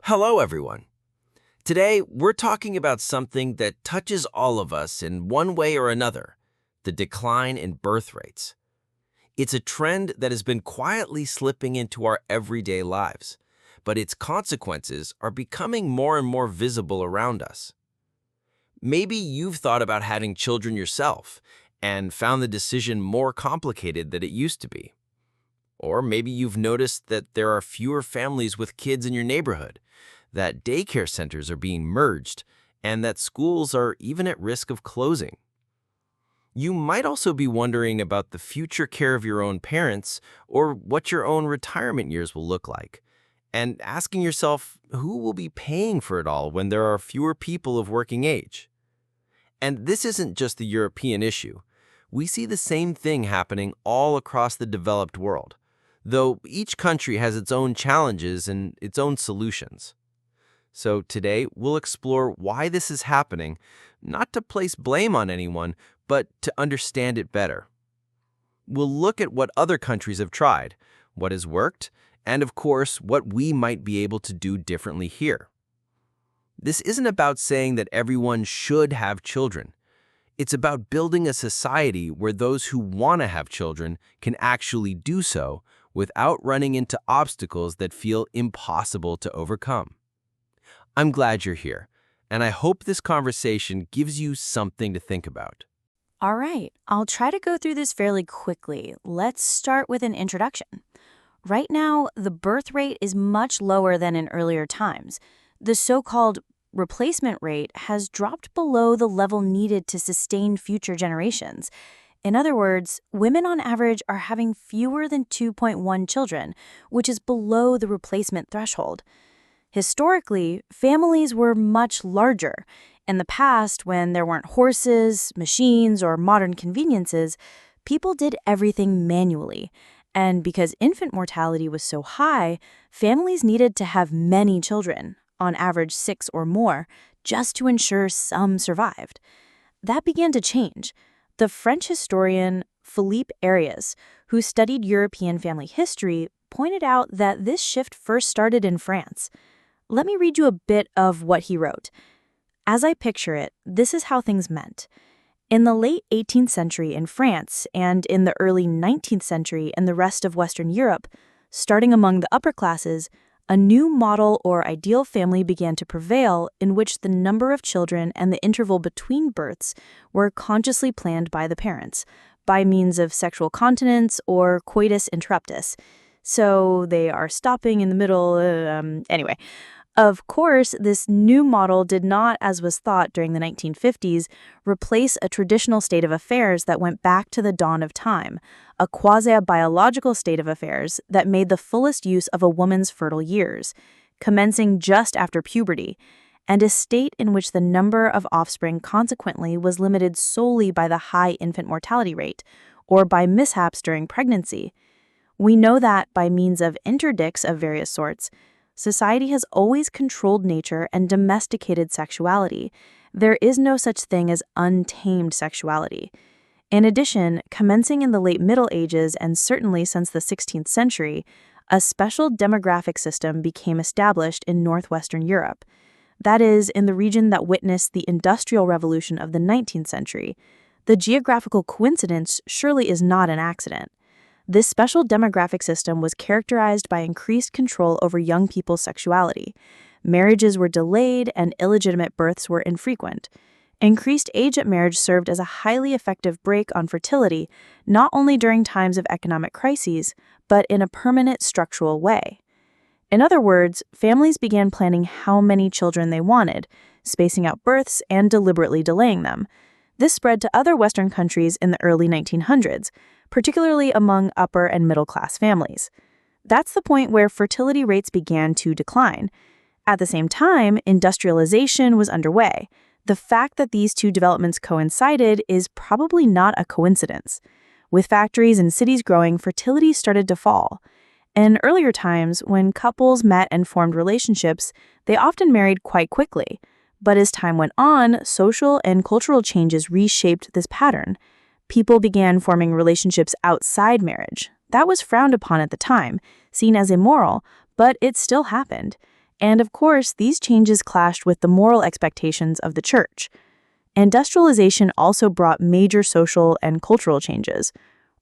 Hello, everyone. Today, we're talking about something that touches all of us in one way or another, the decline in birth rates. It's a trend that has been quietly slipping into our everyday lives, but its consequences are becoming more and more visible around us. Maybe you've thought about having children yourself and found the decision more complicated than it used to be. Or maybe you've noticed that there are fewer families with kids in your neighborhood, that daycare centers are being merged, and that schools are even at risk of closing. You might also be wondering about the future care of your own parents or what your own retirement years will look like, and asking yourself who will be paying for it all when there are fewer people of working age. And this isn't just a European issue. We see the same thing happening all across the developed world, though each country has its own challenges and its own solutions. So today, we'll explore why this is happening, not to place blame on anyone, but to understand it better. We'll look at what other countries have tried, what has worked, and of course, what we might be able to do differently here. This isn't about saying that everyone should have children. It's about building a society where those who want to have children can actually do so without running into obstacles that feel impossible to overcome. I'm glad you're here, and I hope this conversation gives you something to think about. All right, I'll try to go through this fairly quickly. Let's start with an introduction. Right now, the birth rate is much lower than in earlier times. The so-called replacement rate has dropped below the level needed to sustain future generations. In other words, women on average are having fewer than 2.1 children, which is below the replacement threshold. Historically, families were much larger. In the past, when there weren't horses, machines, or modern conveniences, people did everything manually. And because infant mortality was so high, families needed to have many children, on average 6 or more, just to ensure some survived. That began to change. The French historian Philippe Ariès, who studied European family history, pointed out that this shift first started in France. Let me read you a bit of what he wrote. As I picture it, this is how things meant. In the late 18th century in France and in the early 19th century in the rest of Western Europe, starting among the upper classes, a new model or ideal family began to prevail in which the number of children and the interval between births were consciously planned by the parents, by means of sexual continence or coitus interruptus. So they are stopping in the middle, anyway. Of course, this new model did not, as was thought during the 1950s, replace a traditional state of affairs that went back to the dawn of time, a quasi-biological state of affairs that made the fullest use of a woman's fertile years, commencing just after puberty, and a state in which the number of offspring consequently was limited solely by the high infant mortality rate, or by mishaps during pregnancy. We know that by means of interdicts of various sorts, society has always controlled nature and domesticated sexuality. There is no such thing as untamed sexuality. In addition, commencing in the late Middle Ages and certainly since the 16th century, a special demographic system became established in northwestern Europe. That is, in the region that witnessed the Industrial Revolution of the 19th century. The geographical coincidence surely is not an accident. This special demographic system was characterized by increased control over young people's sexuality. Marriages were delayed and illegitimate births were infrequent. Increased age at marriage served as a highly effective brake on fertility, not only during times of economic crises, but in a permanent structural way. In other words, families began planning how many children they wanted, spacing out births and deliberately delaying them. This spread to other Western countries in the early 1900s, particularly among upper and middle-class families. That's the point where fertility rates began to decline. At the same time, industrialization was underway. The fact that these two developments coincided is probably not a coincidence. With factories and cities growing, fertility started to fall. In earlier times, when couples met and formed relationships, they often married quite quickly. But as time went on, social and cultural changes reshaped this pattern. People began forming relationships outside marriage. That was frowned upon at the time, seen as immoral, but it still happened. And of course, these changes clashed with the moral expectations of the church. Industrialization also brought major social and cultural changes.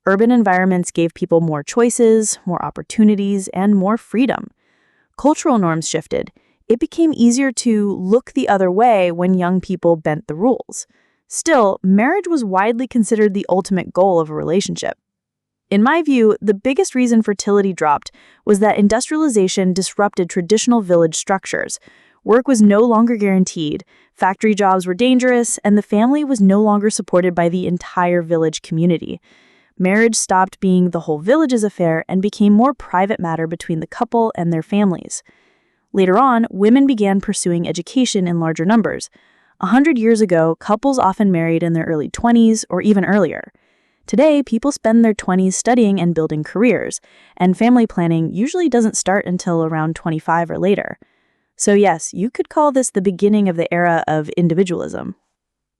Urban environments gave people more choices, more opportunities, and more freedom. Cultural norms shifted. It became easier to look the other way when young people bent the rules. Still, marriage was widely considered the ultimate goal of a relationship. In my view, the biggest reason fertility dropped was that industrialization disrupted traditional village structures. Work was no longer guaranteed, factory jobs were dangerous, and the family was no longer supported by the entire village community. Marriage stopped being the whole village's affair and became more private matter between the couple and their families. Later on, women began pursuing education in larger numbers. 100 years ago, couples often married in their early 20s or even earlier. Today, people spend their 20s studying and building careers, and family planning usually doesn't start until around 25 or later. So yes, you could call this the beginning of the era of individualism.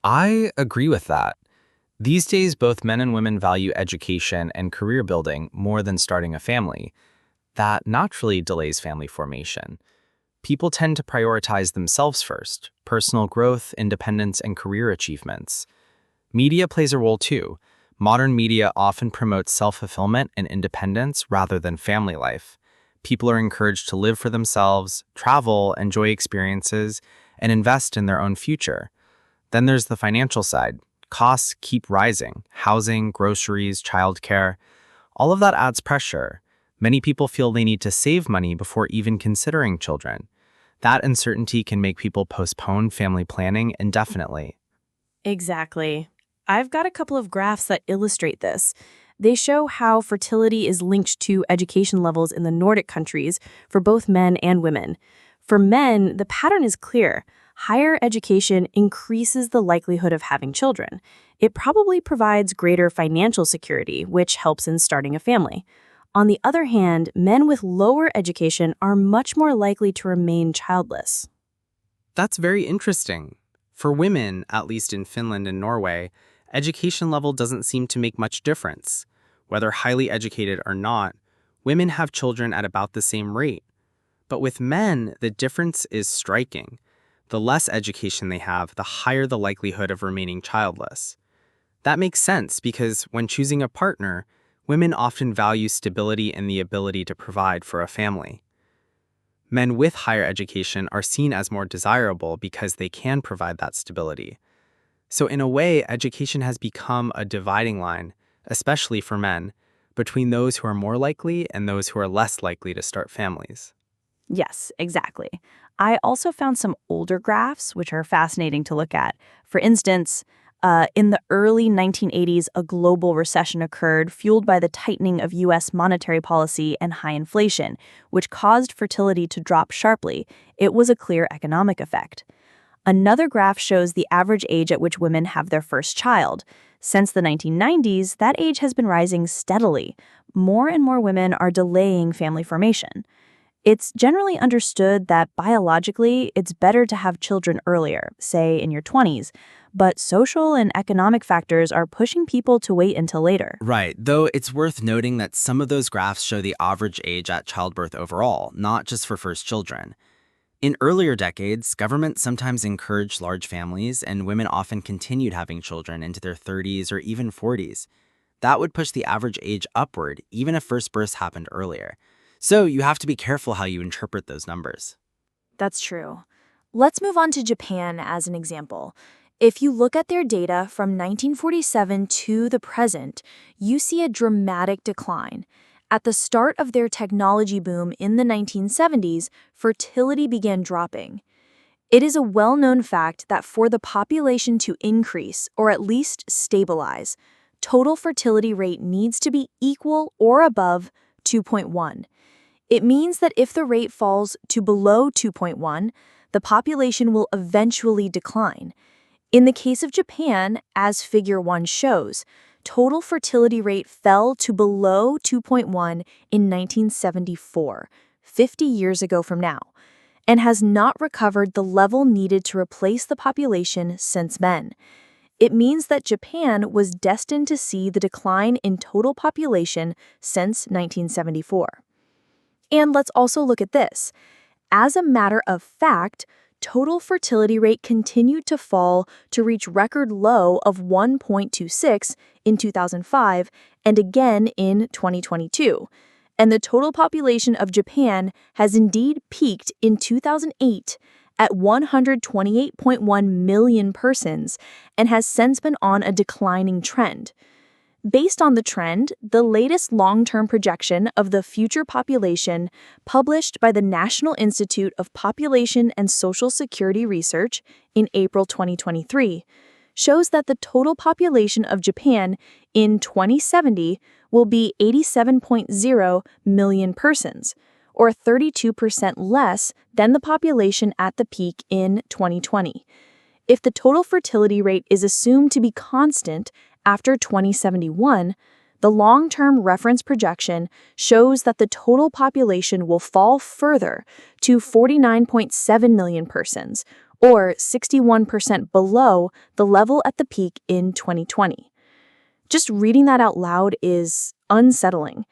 I agree with that. These days, both men and women value education and career building more than starting a family. That naturally delays family formation. People tend to prioritize themselves first, personal growth, independence, and career achievements. Media plays a role too. Modern media often promotes self-fulfillment and independence rather than family life. People are encouraged to live for themselves, travel, enjoy experiences, and invest in their own future. Then there's the financial side. Costs keep rising. Housing, groceries, childcare. All of that adds pressure. Many people feel they need to save money before even considering children. That uncertainty can make people postpone family planning indefinitely. Exactly. I've got a couple of graphs that illustrate this. They show how fertility is linked to education levels in the Nordic countries for both men and women. For men, the pattern is clear. Higher education increases the likelihood of having children. It probably provides greater financial security, which helps in starting a family. On the other hand, men with lower education are much more likely to remain childless. That's very interesting. For women, at least in Finland and Norway, education level doesn't seem to make much difference. Whether highly educated or not, women have children at about the same rate. But with men, the difference is striking. The less education they have, the higher the likelihood of remaining childless. That makes sense because when choosing a partner, women often value stability and the ability to provide for a family. Men with higher education are seen as more desirable because they can provide that stability. So in a way, education has become a dividing line, especially for men, between those who are more likely and those who are less likely to start families. Yes, exactly. I also found some older graphs, which are fascinating to look at. For instance, in the early 1980s, a global recession occurred, fueled by the tightening of U.S. monetary policy and high inflation, which caused fertility to drop sharply. It was a clear economic effect. Another graph shows the average age at which women have their first child. Since the 1990s, that age has been rising steadily. More and more women are delaying family formation. It's generally understood that biologically, it's better to have children earlier, say in your 20s, but social and economic factors are pushing people to wait until later. Right, though it's worth noting that some of those graphs show the average age at childbirth overall, not just for first children. In earlier decades, governments sometimes encouraged large families, and women often continued having children into their 30s or even 40s. That would push the average age upward, even if first births happened earlier. So you have to be careful how you interpret those numbers. That's true. Let's move on to Japan as an example. If you look at their data from 1947 to the present, you see a dramatic decline. At the start of their technology boom in the 1970s, fertility began dropping. It is a well-known fact that for the population to increase, or at least stabilize, total fertility rate needs to be equal or above 2.1. It means that if the rate falls to below 2.1, the population will eventually decline. In the case of Japan, as Figure 1 shows, total fertility rate fell to below 2.1 in 1974, 50 years ago from now, and has not recovered the level needed to replace the population since then. It means that Japan was destined to see the decline in total population since 1974. And let's also look at this. as a matter of fact, total fertility rate continued to fall to reach record low of 1.26 in 2005 and again in 2022. And the total population of Japan has indeed peaked in 2008 at 128.1 million persons and has since been on a declining trend. Based on the trend, the latest long-term projection of the future population published by the National Institute of Population and Social Security Research in April 2023 shows that the total population of Japan in 2070 will be 87.0 million persons, or 32% less than the population at the peak in 2020. If the total fertility rate is assumed to be constant after 2071, the long-term reference projection shows that the total population will fall further to 49.7 million persons, or 61% below the level at the peak in 2020. Just reading that out loud is unsettling.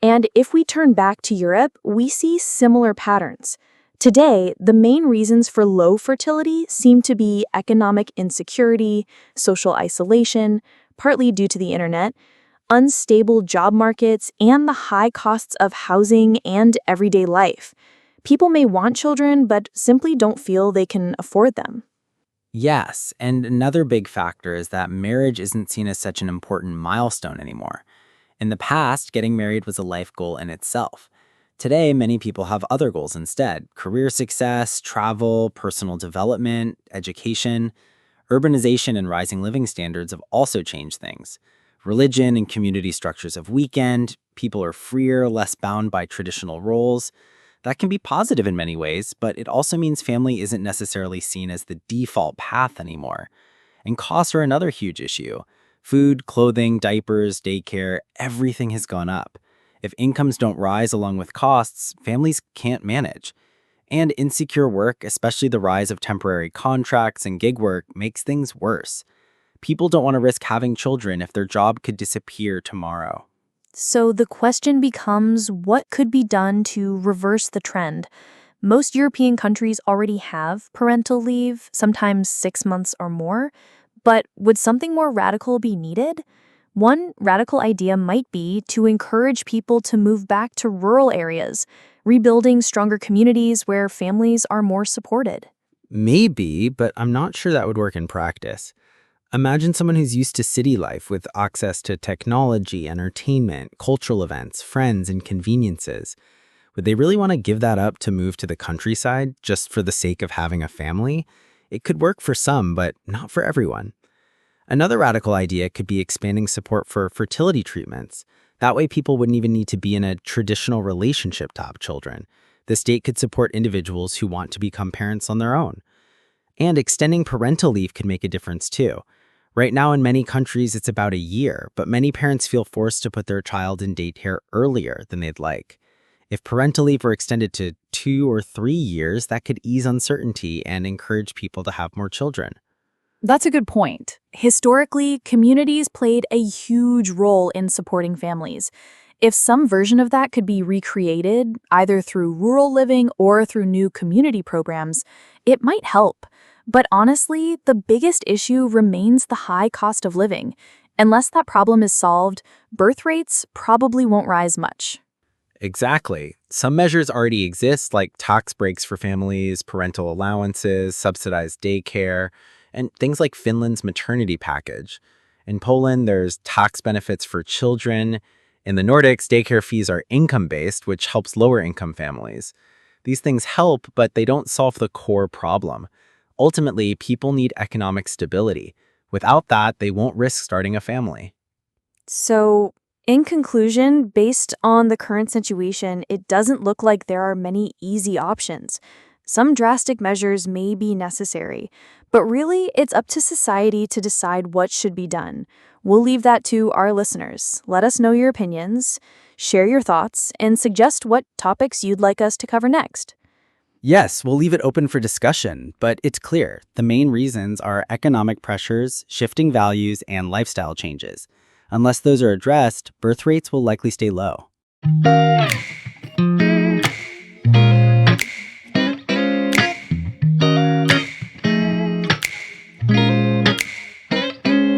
And if we turn back to Europe, we see similar patterns. Today, the main reasons for low fertility seem to be economic insecurity, social isolation, partly due to the internet, unstable job markets, and the high costs of housing and everyday life. People may want children, but simply don't feel they can afford them. Yes, and another big factor is that marriage isn't seen as such an important milestone anymore. In the past, getting married was a life goal in itself. Today, many people have other goals instead: career success, travel, personal development, education. Urbanization and rising living standards have also changed things. Religion and community structures have weakened, people are freer, less bound by traditional roles. That can be positive in many ways, but it also means family isn't necessarily seen as the default path anymore. And costs are another huge issue. Food, clothing, diapers, daycare, everything has gone up. If incomes don't rise along with costs, families can't manage. And insecure work, especially the rise of temporary contracts and gig work, makes things worse. People don't want to risk having children if their job could disappear tomorrow. So the question becomes, what could be done to reverse the trend? Most European countries already have parental leave, sometimes 6 months or more, but would something more radical be needed? One radical idea might be to encourage people to move back to rural areas, rebuilding stronger communities where families are more supported. Maybe, but I'm not sure that would work in practice. Imagine someone who's used to city life with access to technology, entertainment, cultural events, friends, and conveniences. Would they really want to give that up to move to the countryside just for the sake of having a family? It could work for some, but not for everyone. Another radical idea could be expanding support for fertility treatments. That way people wouldn't even need to be in a traditional relationship to have children. The state could support individuals who want to become parents on their own. And extending parental leave could make a difference too. Right now in many countries it's about a year, but many parents feel forced to put their child in daycare earlier than they'd like. If parental leave were extended to 2 or 3 years, that could ease uncertainty and encourage people to have more children. That's a good point. Historically, communities played a huge role in supporting families. If some version of that could be recreated, either through rural living or through new community programs, it might help. But honestly, the biggest issue remains the high cost of living. Unless that problem is solved, birth rates probably won't rise much. Exactly. Some measures already exist, like tax breaks for families, parental allowances, subsidized daycare, and things like Finland's maternity package. In Poland, there's tax benefits for children. In the Nordics, daycare fees are income-based, which helps lower-income families. These things help, but they don't solve the core problem. Ultimately, people need economic stability. Without that, they won't risk starting a family. So, in conclusion, based on the current situation, it doesn't look like there are many easy options. Some drastic measures may be necessary, but really, it's up to society to decide what should be done. We'll leave that to our listeners. Let us know your opinions, share your thoughts, and suggest what topics you'd like us to cover next. Yes, we'll leave it open for discussion, but it's clear the main reasons are economic pressures, shifting values, and lifestyle changes. Unless those are addressed, birth rates will likely stay low.